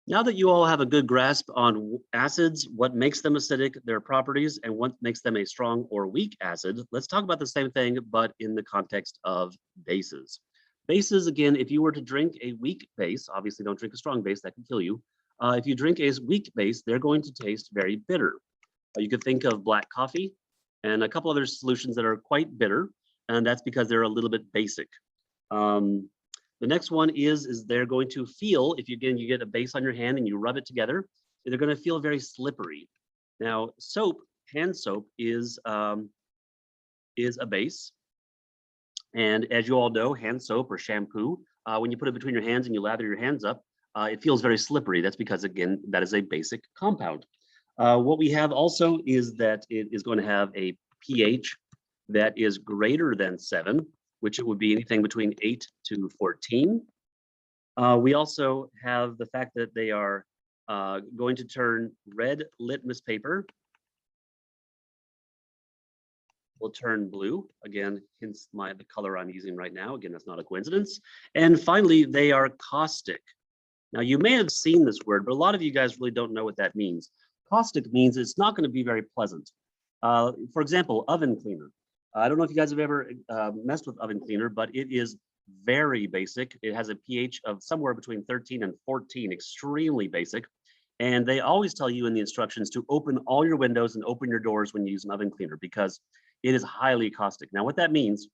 Now that you all have a good grasp on acids, what makes them acidic, their properties, and what makes them a strong or weak acid, let's talk about the same thing, but in the context of bases. Bases, again, if you were to drink a weak base, obviously don't drink a strong base, that can kill you. If you drink a weak base, they're going to taste very bitter. You could think of black coffee and a couple other solutions that are quite bitter, and that's because they're a little bit basic. Um, the next one is they're going to feel, if you get a base on your hand and you rub it together, they're going to feel very slippery. Now, soap, hand soap is a base, and as you all know, hand soap or shampoo, when you put it between your hands and you lather your hands up, it feels very slippery. That's because, again, that is a basic compound. What we have also is that it is going to have a pH that is greater than 7, which it would be anything between 8 to 14. We also have the fact that they are going to turn red litmus paper will turn blue. Again, hence the color I'm using right now. Again, that's not a coincidence. And finally, they are caustic. Now, you may have seen this word, but a lot of you guys really don't know what that means. Caustic means it's not going to be very pleasant. For example, oven cleaner. I don't know if you guys have ever messed with oven cleaner, but it is very basic. It has a pH of somewhere between 13 and 14, extremely basic. And they always tell you in the instructions to open all your windows and open your doors when you use an oven cleaner because it is highly caustic. Now, what that means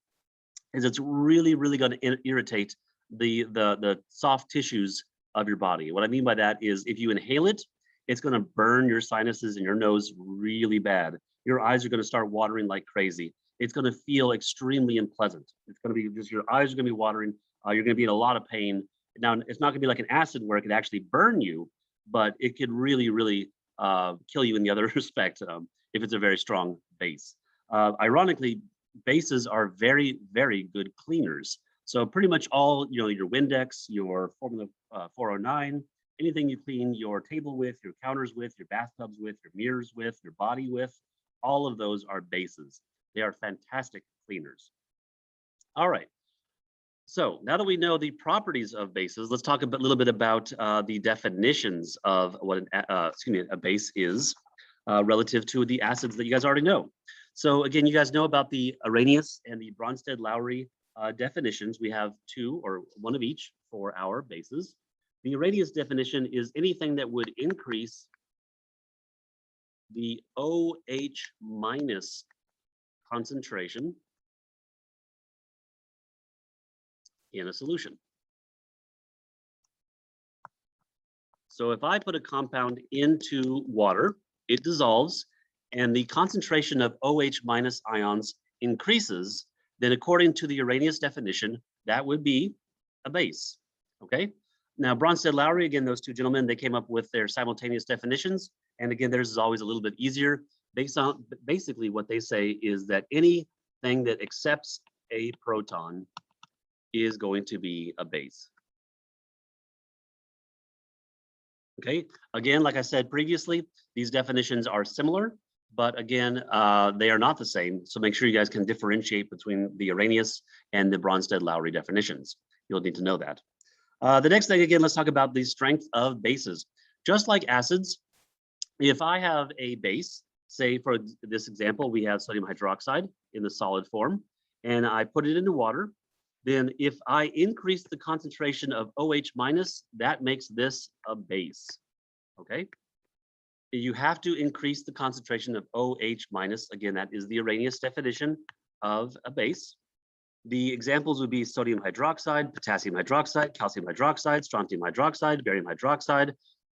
is it's really, really going to irritate the soft tissues of your body. What I mean by that is if you inhale it, it's going to burn your sinuses and your nose really bad. Your eyes are going to start watering like crazy. It's going to feel extremely unpleasant. It's going to be just your eyes are going to be watering. You're going to be in a lot of pain. Now, it's not going to be like an acid where it could actually burn you, but it could really, really kill you in the other respect if it's a very strong base. Ironically, bases are very, very good cleaners. So pretty much all, your Windex, your Formula 409, anything you clean your table with, your counters with, your bathtubs with, your mirrors with, your body with, all of those are bases. They are fantastic cleaners. All right. So now that we know the properties of bases, let's talk a little bit about the definitions of what a base is relative to the acids that you guys already know. So again, you guys know about the Arrhenius and the Bronsted-Lowry definitions. We have two or one of each for our bases. The Arrhenius definition is anything that would increase the OH minus concentration in a solution. So if I put a compound into water, it dissolves and the concentration of OH minus ions increases, then according to the Arrhenius definition, that would be a base, okay? Now, Bronsted-Lowry, again, those two gentlemen, they came up with their simultaneous definitions. And again, theirs is always a little bit easier. Basically, what they say is that anything that accepts a proton is going to be a base. Okay, again, like I said previously, these definitions are similar, but again, they are not the same. So make sure you guys can differentiate between the Arrhenius and the Bronsted-Lowry definitions. You'll need to know that. The next thing, again, let's talk about the strength of bases. Just like acids, if I have a base, say for this example, we have sodium hydroxide in the solid form, and I put it into water, then if I increase the concentration of OH minus, that makes this a base, okay? You have to increase the concentration of OH minus. Again, that is the Arrhenius definition of a base. The examples would be sodium hydroxide, potassium hydroxide, calcium hydroxide, strontium hydroxide, barium hydroxide,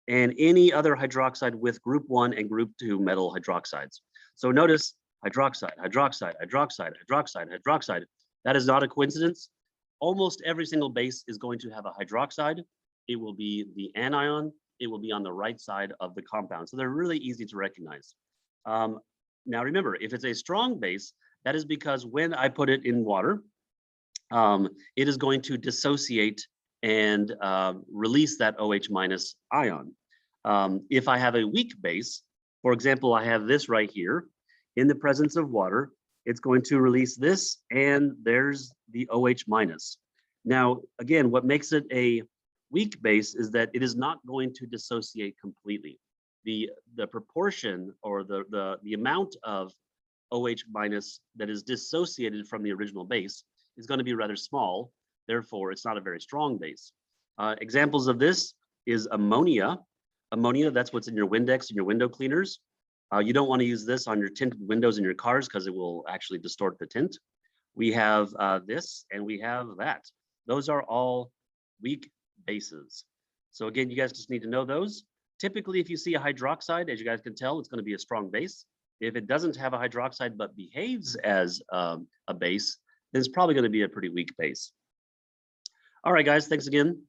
and any other hydroxide with group 1 and group 2 metal hydroxides. So notice hydroxide, hydroxide, hydroxide, hydroxide, hydroxide. That is not a coincidence. Almost every single base is going to have a hydroxide. It will be the anion. It will be on the right side of the compound. So they're really easy to recognize. Now remember, if it's a strong base, that is because when I put it in water, it is going to dissociate and release that OH minus ion. If I have a weak base, for example, I have this right here, in the presence of water, it's going to release this, and there's the OH minus. Now, again, what makes it a Weak base is that it is not going to dissociate completely. The proportion or the amount of OH minus that is dissociated from the original base is going to be rather small. Therefore, it's not a very strong base. Examples of this is ammonia. Ammonia, that's what's in your Windex and your window cleaners. You don't want to use this on your tinted windows in your cars because it will actually distort the tint. We have this and we have that. Those are all weak bases. So again, you guys just need to know those. Typically, if you see a hydroxide, as you guys can tell, it's going to be a strong base. If it doesn't have a hydroxide but behaves as a base, then it's probably going to be a pretty weak base. All right, guys, thanks again.